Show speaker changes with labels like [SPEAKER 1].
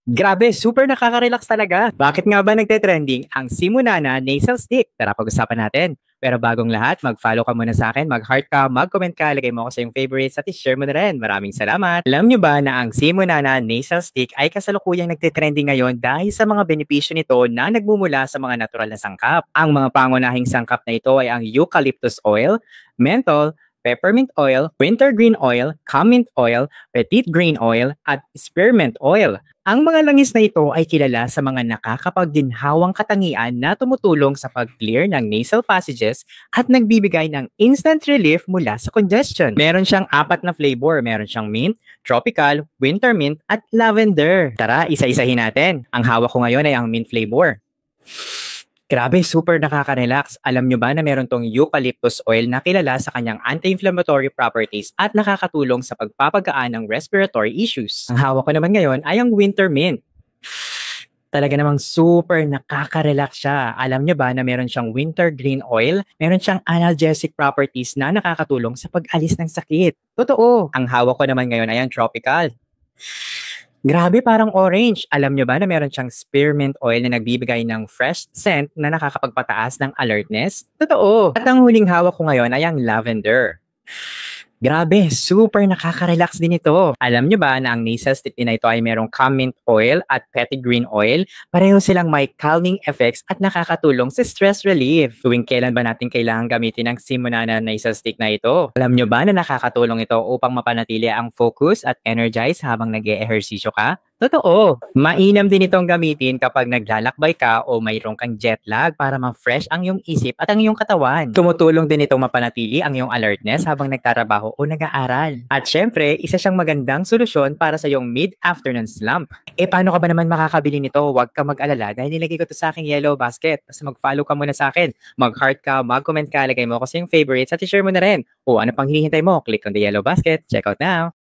[SPEAKER 1] Grabe, super nakaka-relax talaga. Bakit nga ba nagte-trending ang Simunana Nasal Stick? Tara pag-usapan natin. Pero bagong lahat, mag-follow ka muna sa akin, mag-heart ka, mag-comment ka, lagay mo ako sa iyong favorites at i-share mo na rin. Maraming salamat. Alam nyo ba na ang Simunana Nasal Stick ay kasalukuyang nagte-trending ngayon dahil sa mga benepisyo nito na nagmumula sa mga natural na sangkap. Ang mga pangunahing sangkap na ito ay ang eucalyptus oil, menthol, peppermint oil, wintergreen oil, camomile oil, petit green oil, at spearmint oil. Ang mga langis na ito ay kilala sa mga nakakapagginhawang katangian na tumutulong sa pag-clear ng nasal passages at nagbibigay ng instant relief mula sa congestion. Meron siyang 4 na flavor. Meron siyang mint, tropical, winter mint, at lavender. Tara, isa-isahin natin. Ang hawak ko ngayon ay ang mint flavor. Grabe, super nakaka-relax. Alam nyo ba na meron tong eucalyptus oil na kilala sa kanyang anti-inflammatory properties at nakakatulong sa pagpapagaan ng respiratory issues. Ang hawak ko naman ngayon ay ang winter mint. Talaga namang super nakaka-relax siya. Alam nyo ba na meron siyang winter green oil? Meron siyang analgesic properties na nakakatulong sa pag-alis ng sakit. Totoo. Ang hawak ko naman ngayon ay ang tropical. Grabe, parang orange. Alam nyo ba na meron siyang spearmint oil na nagbibigay ng fresh scent na nakakapagpataas ng alertness? Totoo. At ang huling hawak ko ngayon ay ang lavender. Grabe, super nakaka-relax din ito. Alam nyo ba na ang nasal stick na ito ay merong camomile oil at petit green oil? Pareho silang may calming effects at nakakatulong sa stress relief. Tuwing kailan ba natin kailangan gamitin ang Simunana nasal stick na ito? Alam nyo ba na nakakatulong ito upang mapanatili ang focus at energize habang nag-eehersisyo ka? Totoo. Mainam din itong gamitin kapag naglalakbay ka o mayroong kang jet lag para ma-fresh ang iyong isip at ang iyong katawan. Tumutulong din itong mapanatili ang iyong alertness habang nagtatrabaho o nag-aaral. At syempre, isa siyang magandang solusyon para sa iyong mid-afternoon slump. Paano ka ba naman makakabili nito? Huwag ka mag-alala dahil nilagay ko ito sa aking yellow basket. Basta mag-follow ka muna sa akin. Mag-heart ka, mag-comment ka, lagay mo ako sa iyong favorites at i-share mo na rin. O ano pang hinihintay mo? Click on the yellow basket. Check out now!